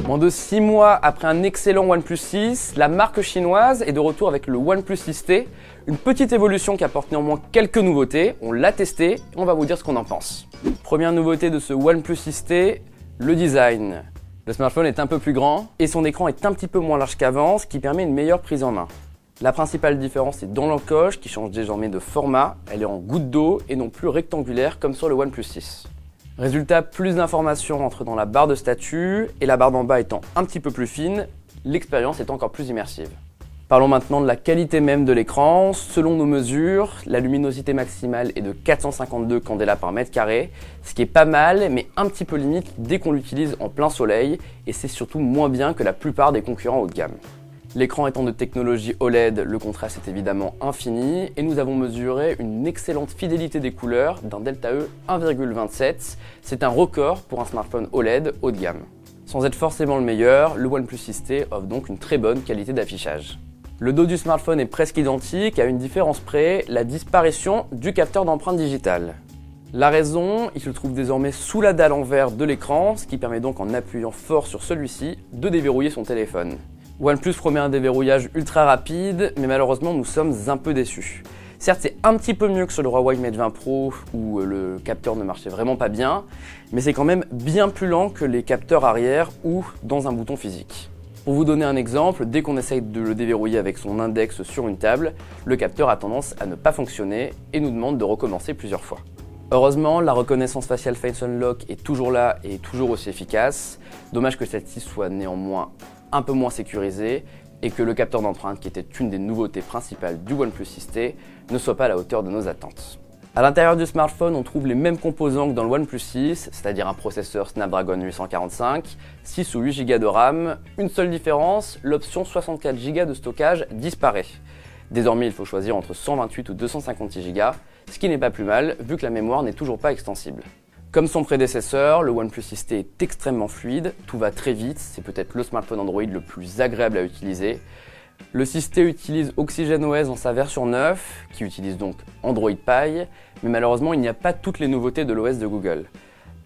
Moins de 6 mois après un excellent OnePlus 6, la marque chinoise est de retour avec le OnePlus 6T, une petite évolution qui apporte néanmoins quelques nouveautés. On l'a testé et on va vous dire ce qu'on en pense. Première nouveauté de ce OnePlus 6T, le design. Le smartphone est un peu plus grand et son écran est un petit peu moins large qu'avant, ce qui permet une meilleure prise en main. La principale différence est dans l'encoche qui change désormais de format, elle est en goutte d'eau et non plus rectangulaire comme sur le OnePlus 6. Résultat, plus d'informations entrent dans la barre de statut et la barre d'en bas étant un petit peu plus fine, l'expérience est encore plus immersive. Parlons maintenant de la qualité même de l'écran. Selon nos mesures, la luminosité maximale est de 452 candela par mètre carré, ce qui est pas mal, mais un petit peu limite dès qu'on l'utilise en plein soleil, et c'est surtout moins bien que la plupart des concurrents haut de gamme. L'écran étant de technologie OLED, le contraste est évidemment infini, et nous avons mesuré une excellente fidélité des couleurs d'un Delta E 1,27. C'est un record pour un smartphone OLED haut de gamme. Sans être forcément le meilleur, le OnePlus 6T offre donc une très bonne qualité d'affichage. Le dos du smartphone est presque identique, à une différence près, la disparition du capteur d'empreinte digitale. La raison, il se trouve désormais sous la dalle en verre de l'écran, ce qui permet donc en appuyant fort sur celui-ci de déverrouiller son téléphone. OnePlus promet un déverrouillage ultra rapide, mais malheureusement nous sommes un peu déçus. Certes, c'est un petit peu mieux que sur le Huawei Mate 20 Pro où le capteur ne marchait vraiment pas bien, mais c'est quand même bien plus lent que les capteurs arrière ou dans un bouton physique. Pour vous donner un exemple, dès qu'on essaye de le déverrouiller avec son index sur une table, le capteur a tendance à ne pas fonctionner et nous demande de recommencer plusieurs fois. Heureusement, la reconnaissance faciale Face Unlock est toujours là et toujours aussi efficace. Dommage que celle-ci soit néanmoins un peu moins sécurisée et que le capteur d'empreinte, qui était une des nouveautés principales du OnePlus 6T, ne soit pas à la hauteur de nos attentes. À l'intérieur du smartphone, on trouve les mêmes composants que dans le OnePlus 6, c'est-à-dire un processeur Snapdragon 845, 6 ou 8 Go de RAM. Une seule différence, l'option 64 Go de stockage disparaît. Désormais, il faut choisir entre 128 ou 256 Go, ce qui n'est pas plus mal vu que la mémoire n'est toujours pas extensible. Comme son prédécesseur, le OnePlus 6T est extrêmement fluide, tout va très vite, c'est peut-être le smartphone Android le plus agréable à utiliser. Le 6T utilise OxygenOS dans sa version 9, qui utilise donc Android Pie, mais malheureusement il n'y a pas toutes les nouveautés de l'OS de Google.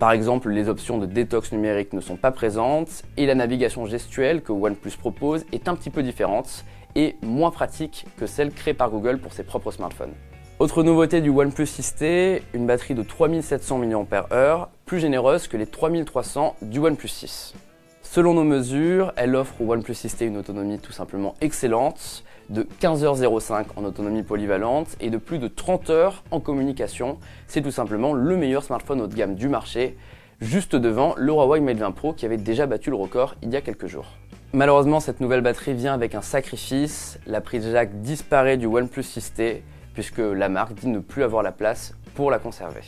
Par exemple, les options de détox numérique ne sont pas présentes, et la navigation gestuelle que OnePlus propose est un petit peu différente, et moins pratique que celle créée par Google pour ses propres smartphones. Autre nouveauté du OnePlus 6T, une batterie de 3700 mAh, plus généreuse que les 3300 du OnePlus 6. Selon nos mesures, elle offre au OnePlus 6T une autonomie tout simplement excellente, de 15h05 en autonomie polyvalente et de plus de 30 heures en communication. C'est tout simplement le meilleur smartphone haut de gamme du marché, juste devant le Huawei Mate 20 Pro qui avait déjà battu le record il y a quelques jours. Malheureusement, cette nouvelle batterie vient avec un sacrifice, la prise jack disparaît du OnePlus 6T, puisque la marque dit ne plus avoir la place pour la conserver.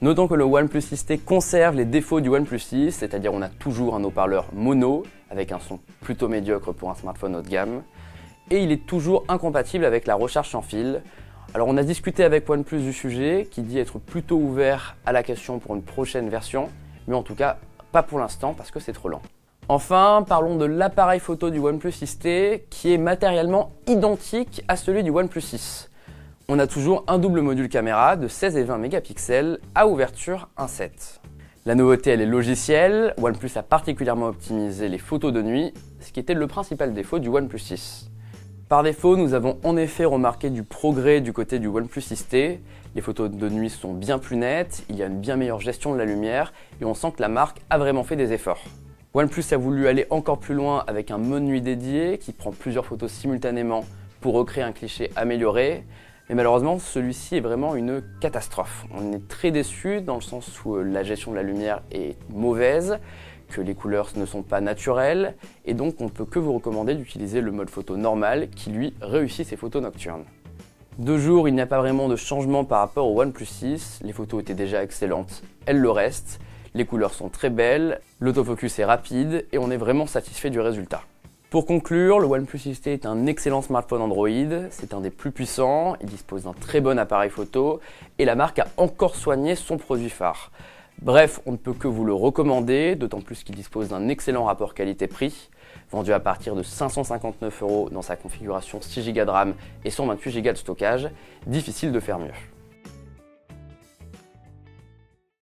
Notons que le OnePlus 6T conserve les défauts du OnePlus 6, c'est-à-dire on a toujours un haut-parleur mono, avec un son plutôt médiocre pour un smartphone haut de gamme, et il est toujours incompatible avec la recharge sans fil. Alors on a discuté avec OnePlus du sujet, qui dit être plutôt ouvert à la question pour une prochaine version, mais en tout cas pas pour l'instant parce que c'est trop lent. Enfin, parlons de l'appareil photo du OnePlus 6T, qui est matériellement identique à celui du OnePlus 6. On a toujours un double module caméra de 16 et 20 mégapixels à ouverture 1.7. La nouveauté, elle est logicielle. OnePlus a particulièrement optimisé les photos de nuit, ce qui était le principal défaut du OnePlus 6. Par défaut, nous avons en effet remarqué du progrès du côté du OnePlus 6T. Les photos de nuit sont bien plus nettes, il y a une bien meilleure gestion de la lumière et on sent que la marque a vraiment fait des efforts. OnePlus a voulu aller encore plus loin avec un mode nuit dédié qui prend plusieurs photos simultanément pour recréer un cliché amélioré. Mais malheureusement, celui-ci est vraiment une catastrophe. On est très déçus dans le sens où la gestion de la lumière est mauvaise, que les couleurs ne sont pas naturelles, et donc on ne peut que vous recommander d'utiliser le mode photo normal qui lui réussit ses photos nocturnes. De jour, il n'y a pas vraiment de changement par rapport au OnePlus 6, les photos étaient déjà excellentes, elles le restent, les couleurs sont très belles, l'autofocus est rapide et on est vraiment satisfait du résultat. Pour conclure, le OnePlus 6T est un excellent smartphone Android, c'est un des plus puissants, il dispose d'un très bon appareil photo et la marque a encore soigné son produit phare. Bref, on ne peut que vous le recommander, d'autant plus qu'il dispose d'un excellent rapport qualité-prix, vendu à partir de 559 € dans sa configuration 6 Go de RAM et 128 Go de stockage, difficile de faire mieux.